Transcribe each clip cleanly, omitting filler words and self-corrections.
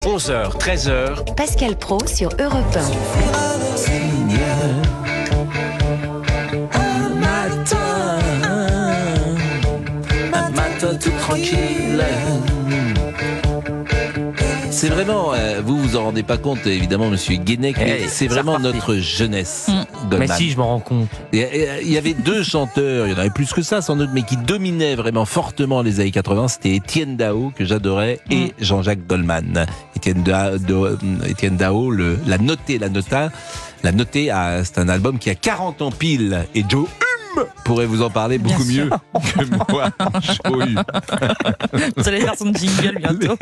11h, 13h. Pascal Praud sur Europe 1. Un matin tout tranquille. C'est vraiment, vous vous en rendez pas compte évidemment, monsieur Guénec, mais c'est vraiment notre jeunesse. Goldman. Mais si, je m'en rends compte. Il y avait deux chanteurs, il y en avait plus que ça sans doute, mais qui dominaient vraiment fortement les années 80. C'était Étienne Dao, que j'adorais, et Jean-Jacques Goldman. Étienne Dao, la Notée, c'est un album qui a 40 ans pile, et Joe pourrait vous en parler beaucoup mieux que moi. Vous allez faire son jingle bientôt.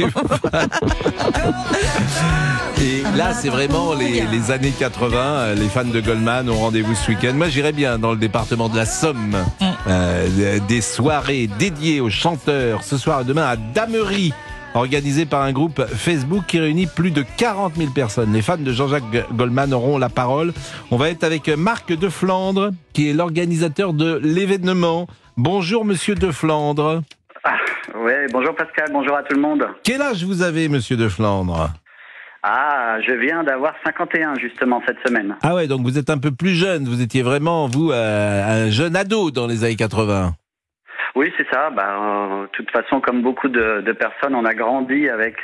Et là, c'est vraiment les années 80. Les fans de Goldman ont rendez-vous ce week-end. Moi, j'irais bien dans le département de la Somme. Des soirées dédiées aux chanteurs ce soir et demain à Damery, organisé par un groupe Facebook qui réunit plus de 40 000 personnes. Les fans de Jean-Jacques Goldman auront la parole. On va être avec Marc de Flandre, qui est l'organisateur de l'événement. Bonjour, monsieur de Flandre. Oui, bonjour Pascal, bonjour à tout le monde. Quel âge vous avez, monsieur de Flandre ? Je viens d'avoir 51 justement cette semaine. Ah ouais, donc vous êtes un peu plus jeune. Vous étiez vraiment, vous, un jeune ado dans les années 80. Oui, c'est ça. De toute façon, comme beaucoup de personnes, on a grandi avec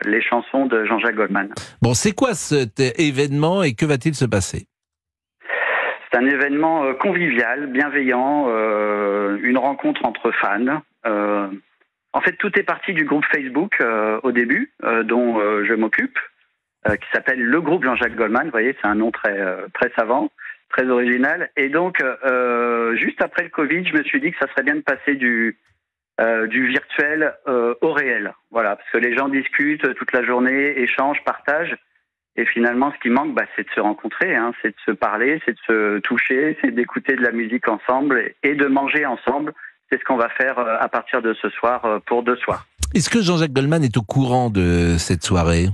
les chansons de Jean-Jacques Goldman. Bon, c'est quoi cet événement et que va-t-il se passer ? C'est un événement convivial, bienveillant, une rencontre entre fans. En fait, tout est parti du groupe Facebook au début, dont je m'occupe, qui s'appelle le groupe Jean-Jacques Goldman. Vous voyez, c'est un nom très savant, très original. Et donc, juste après le Covid, je me suis dit que ça serait bien de passer du virtuel au réel. Voilà, parce que les gens discutent toute la journée, échangent, partagent. Et finalement, ce qui manque, c'est de se rencontrer, c'est de se parler, c'est de se toucher, c'est d'écouter de la musique ensemble et de manger ensemble. C'est ce qu'on va faire à partir de ce soir pour 2 soirs. Est-ce que Jean-Jacques Goldman est au courant de cette soirée ?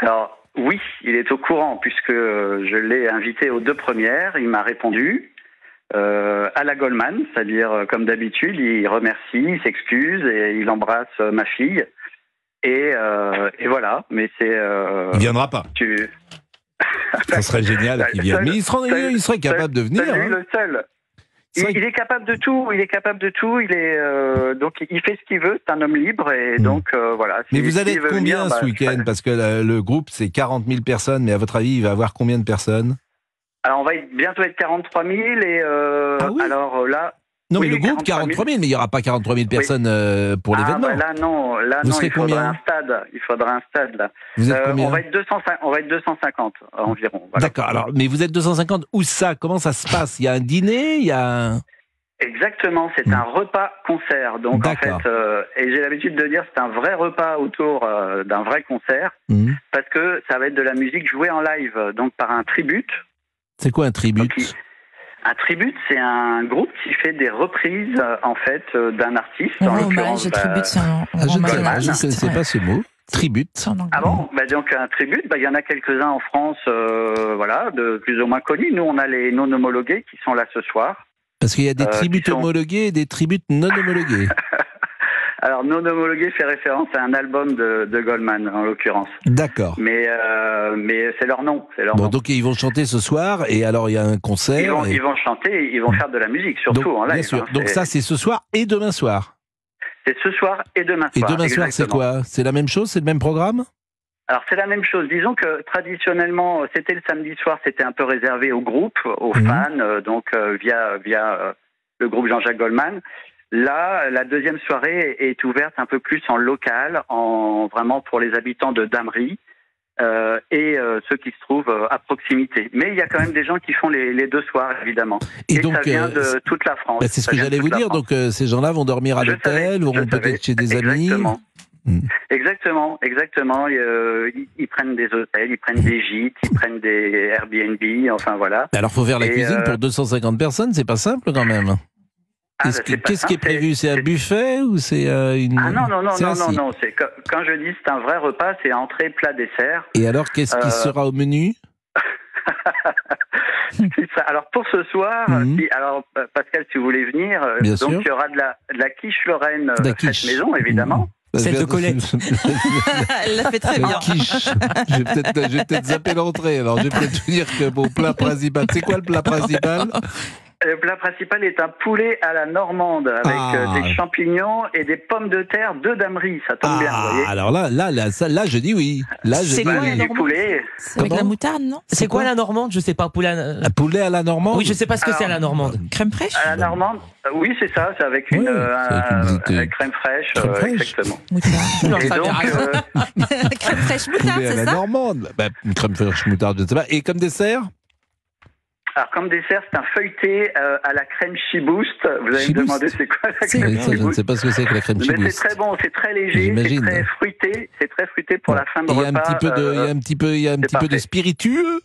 Alors, oui, il est au courant puisque je l'ai invité aux 2 premières. Il m'a répondu à la Goldman, c'est-à-dire comme d'habitude, il remercie, il s'excuse et il embrasse ma fille. Et voilà, mais c'est... Il viendra pas. Ça serait génial qu'il vienne. Mais il serait capable de venir. C'est lui le seul. Il est capable de tout. Donc il fait ce qu'il veut. C'est un homme libre et donc voilà. Mais vous allez être combien ce week-end ? Parce que le groupe c'est 40 000 personnes, mais à votre avis il va avoir combien de personnes ? Alors on va bientôt être 43 000 et oui. Alors là. Non, mais le groupe 43 000, mais il n'y aura pas 43 000 personnes pour l'événement. Là non, il faudra un stade là. Vous êtes combien ? On va être 250 environ. Voilà. D'accord. Alors, mais vous êtes 250. Où ça ? Comment ça se passe ? Il y a un dîner ? Exactement, c'est un repas-concert. Donc D'accord. en fait, et j'ai l'habitude de dire c'est un vrai repas autour d'un vrai concert, parce que ça va être de la musique jouée en live, donc par un tribute. C'est quoi un tribute ? Un tribute, c'est un groupe qui fait des reprises en fait d'un artiste. En l'occurrence, tribute, c'est je ne connaissais pas ce mot. Tribute. Ah bon ? Donc un tribute, il y en a quelques-uns en France, de plus ou moins connus. Nous, on a les non homologués qui sont là ce soir. Parce qu'il y a des tributes homologués et des tributes non homologués. Alors, non homologué fait référence à un album de Goldman, en l'occurrence. D'accord. Mais c'est leur nom. Donc ils vont chanter ce soir, et alors il y a un concert. Ils vont chanter, ils vont faire de la musique, surtout en live. Bien sûr. Donc ça, c'est ce soir et demain soir. C'est ce soir et demain soir. Et demain soir, c'est quoi ? C'est la même chose ? C'est le même programme ? Alors, c'est la même chose. Disons que, traditionnellement, c'était le samedi soir, c'était un peu réservé aux groupes, aux fans, donc via le groupe Jean-Jacques Goldman. Là, la deuxième soirée est ouverte un peu plus en local, vraiment pour les habitants de Damery et ceux qui se trouvent à proximité. Mais il y a quand même des gens qui font les 2 soirs, évidemment. Et donc, ça vient de toute la France. C'est ce que j'allais vous dire. Donc, ces gens-là vont dormir à l'hôtel, vont peut-être chez des amis. Exactement. Ils prennent des hôtels, ils prennent des gîtes, ils prennent des Airbnb, enfin voilà. Alors, faut faire la cuisine pour 250 personnes, c'est pas simple quand même. Qu'est-ce qui est prévu ? C'est un buffet ou c'est une... Ah non. C'est quand je dis c'est un vrai repas, c'est entrée, plat, dessert. Et alors, qu'est-ce qui sera au menu ? Alors pour ce soir, Pascal, si vous voulez venir, donc il y aura de la quiche Lorraine faite maison, évidemment. Celle de Colette. Elle l'a fait très bien. Quiche. Je vais peut-être zapper l'entrée. Alors, je vais peut-être vous dire que mon plat principal. C'est quoi le plat principal? Le plat principal est un poulet à la normande avec des champignons et des pommes de terre de damerie. Ça tombe bien, vous voyez. Alors là, je dis oui. Là, je C'est dis quoi, oui. Du poulet. C'est avec la moutarde, non? C'est quoi la normande? Je sais pas. Un poulet à la normande? Oui, je sais pas ce que c'est à la normande. Crème fraîche? À la normande, oui, c'est ça. C'est avec une avec crème fraîche. Crème fraîche. Exactement. Moutarde. Et donc, Crème fraîche moutarde, Poulet à c'est la ça? normande. Une crème fraîche moutarde, je ne sais pas. Et comme dessert? alors, comme dessert, c'est un feuilleté à la crème Chibouste. Vous allez me Chibouste. demander c'est quoi la Oui, crème ça, je ne Chibouste. sais pas ce que c'est que la crème Mais chibouste. c'est très bon, c'est très léger, J'imagine. c'est très fruité. C'est très fruité pour la fin de Il y a repas. un petit peu de parfait. spiritueux.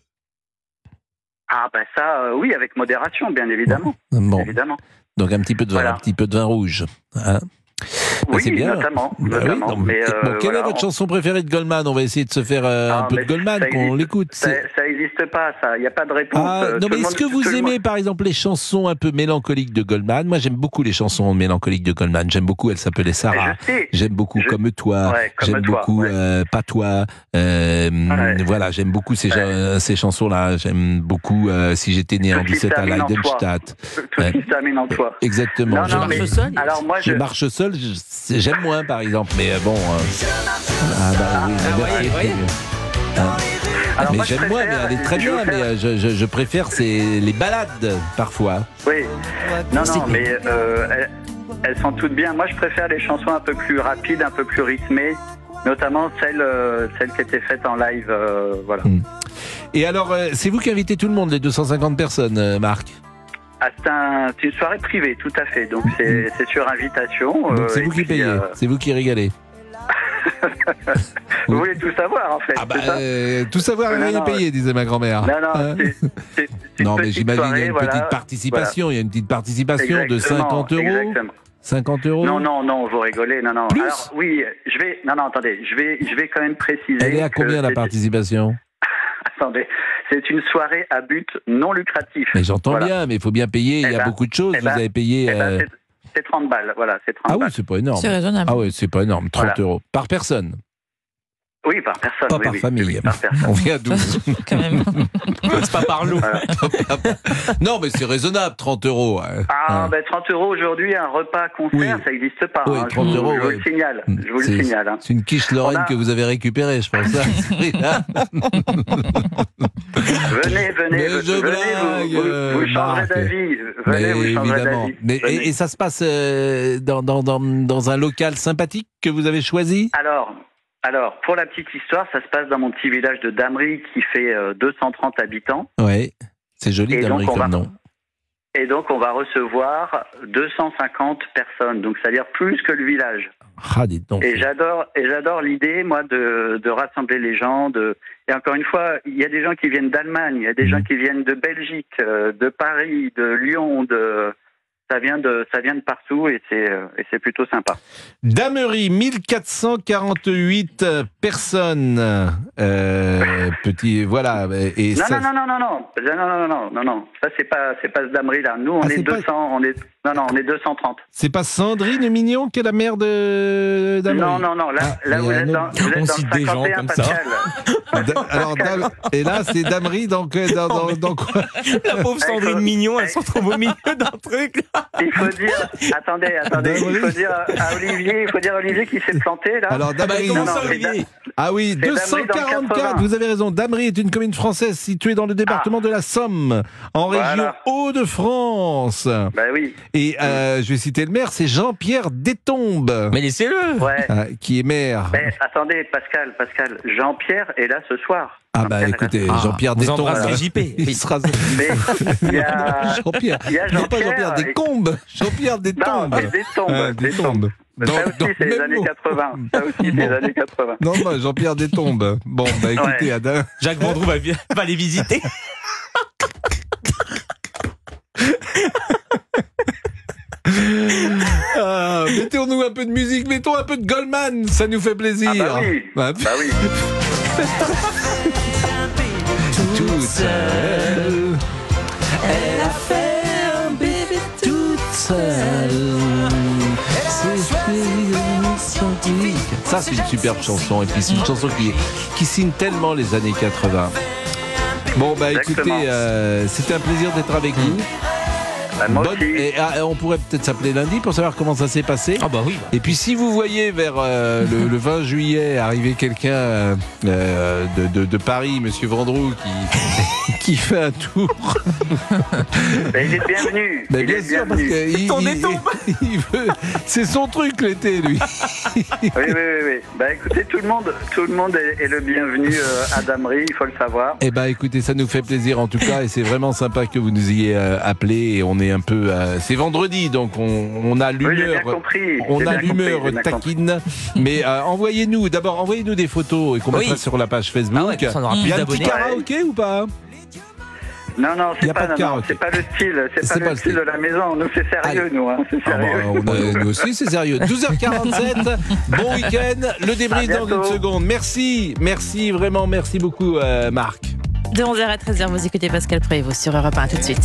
Ah bah ça, oui, avec modération, bien évidemment. Bon, Évidemment. donc un petit peu de vin, Voilà. un petit peu de vin rouge. Hein. Bah, Oui, c'est bien. notamment. Bah oui, non, Mais, bon, quelle voilà, est votre chanson préférée de Goldman? On va essayer de se faire un peu de mais Goldman, ça qu'on existe- l'écoute. Ça n'existe pas, ça. Il n'y a pas de réponse. Non, Tout mais le est-ce monde- que vous tout le aimez, monde- par exemple, les chansons un peu mélancoliques de Goldman? Moi, j'aime beaucoup les chansons mélancoliques de Goldman. J'aime beaucoup Elle s'appelait Sarah. Je sais. J'aime beaucoup Comme toi. Ouais, Comme J'aime toi, beaucoup ouais. Pas toi. Voilà, j'aime beaucoup ces chansons-là. J'aime beaucoup Si j'étais né en Tout ce qui 17 se à termine en Leidenstadt. Tout ce qui se termine en toi. Exactement. Non, non, mais- marche seul. Alors moi, Je marche seul, j'aime moins, par exemple. Mais bon. Ah bah oui, mais oui. Alors mais moi, je j'aime moins, mais préfère- elle est très je bien. préfère- Mais je préfère les balades parfois. Oui. Non, mais elles sont toutes bien. Moi, je préfère les chansons un peu plus rapides, un peu plus rythmées, notamment celles qui étaient faites en live. Voilà. Et alors, c'est vous qui invitez tout le monde, les 250 personnes, Marc? Ah, c'est une soirée privée, tout à fait. Donc c'est sur invitation. Donc c'est et vous qui puis, payez, c'est vous qui régalez. Vous voulez tout savoir, en fait. Ah bah, c'est ça tout savoir et Non, rien non. payer, disait ma grand-mère. Non, non, Hein? c'est une Non, mais petite j'imagine qu'il y a une soirée, petite voilà. participation. Il y a une petite participation de Exactement, 50 euros. Exactement. 50 euros. Non, vous rigolez. Non. Plus Alors oui, attendez, je vais quand même préciser. Elle est à que combien la c'est- participation? Attendez, c'est une soirée à but non lucratif. Mais j'entends Voilà. bien, mais il faut bien payer. Il y a beaucoup de choses. eh ben, Vous avez payé. C'est 30 balles, voilà, c'est 30 Ah oui, balles. c'est pas énorme. C'est raisonnable. Ah oui, c'est pas énorme. 30 Voilà. euros par personne. Oui, par personne. Pas oui, par oui, famille. oui, par personne. On vient à 12. Quand même. C'est pas par l'eau. Non, mais c'est raisonnable, 30 euros. Hein. Ah, ben 30 euros aujourd'hui, un repas concert, Oui. ça n'existe pas. Oui, hein. 30 je euros, vous ouais. le signale. Je vous le signale. Hein. C'est une quiche Lorraine On a- que vous avez récupérée, je pense. Hein, Venez, Mais je blague, vous changerez Marc. d'avis. Venez, vous changerez évidemment. d'avis. Mais, Venez. et ça se passe dans un local sympathique que vous avez choisi? Alors, pour la petite histoire, ça se passe dans mon petit village de Damery qui fait 230 habitants. Oui, c'est joli Et d'Amérique donc, on comme va- nom. Et donc, on va recevoir 250 personnes. Donc, c'est-à-dire plus que le village. Ah, dites donc. Et j'adore l'idée, moi, de rassembler les gens. Et encore une fois, il y a des gens qui viennent d'Allemagne, il y a des gens qui viennent de Belgique, de Paris, de Lyon, ça vient de partout et c'est plutôt sympa. Damery, 1448 personnes. Petit, voilà. Et Non, ça, non. Ça, c'est pas ce Damery là. Nous, on Ah, est c'est pas- 200, on est 230. c'est pas Sandrine Mignon qui est la mère de Damery? Non. Là, Ah, là il y vous a êtes un dans, autre- vous êtes On dans cite le des gens 51, comme ça. Pascal. Alors, et là, c'est Damery, donc dans quoi? La pauvre Sandrine Mignon, elle se retrouve au milieu d'un truc. Là. Il faut dire, attendez, Damery. il faut dire à Olivier qui s'est planté là. Alors, Damery. comment non, ça, c'est Olivier? Ah oui, C'est Damery dans le 244, 80. vous avez raison. Damery est une commune française située dans le département de la Somme, en région Voilà. Hauts-de-France. Ben oui. Et je vais citer le maire, c'est Jean-Pierre Détombe, Mais laissez-le. Ouais. qui est maire. Mais attendez, Pascal, Jean-Pierre est là ce soir. Ah bah Jean-Pierre est là écoutez, ce soir. Jean-Pierre vous Détombe. embrassez JP. Il sera... Mais il y a Jean-Pierre. il y a Non, pas Jean-Pierre Jean-Pierre et- Décombe. Jean-Pierre non, Détombe. mais Ah, Détombe. Dans- Ça aussi, dans c'est le les même années mot. 80. Ça aussi, c'est les Bon. années 80. Non, bah, Jean-Pierre Détombe. Bon, bah écoutez, Ouais. Adam. Jacques Vendroux va les visiter. Ah, mettons-nous un peu de musique, mettons un peu de Goldman, ça nous fait plaisir. Ah bah oui. Bah, Bah oui. toute seule. Elle a fait un bébé toute seule. C'est senti Ça, c'est une superbe chanson. Et puis, c'est une chanson qui signe tellement les années 80. Bon, bah écoutez, c'était un plaisir d'être avec vous. Bah, moi aussi. Et on pourrait peut-être s'appeler lundi pour savoir comment ça s'est passé. Ah bah oui. Et puis si vous voyez vers le 20 juillet arriver quelqu'un de Paris, Monsieur Vendroux, qui fait un tour. Il est bienvenu. Mais bien sûr, parce que il veut. C'est son truc l'été, lui. Oui. Bah écoutez, tout le monde est le bienvenu à Damery, il faut le savoir. Eh ben écoutez, ça nous fait plaisir en tout cas, et c'est vraiment sympa que vous nous ayez appelé. Et on est un peu, c'est vendredi, donc on a l'humeur. Oui, j'ai bien compris. On a l'humeur taquine. Mais envoyez-nous des photos et qu'on mettra sur la page Facebook. Ah ouais, ça, on aura plus Il y a un petit d'abonnés. karaoké ou pas? Non, Y a c'est pas de pas karaoké. le style, c'est pas le style de la maison. Nous, c'est sérieux, Allez. nous, hein, c'est sérieux. Nous aussi, c'est sérieux. 12h47, bon week-end. Le débrief À dans bientôt. une seconde. Merci, vraiment, merci beaucoup, Marc. De 11h à 13h, vous écoutez Pascal Prévost sur Europe 1. À tout de suite.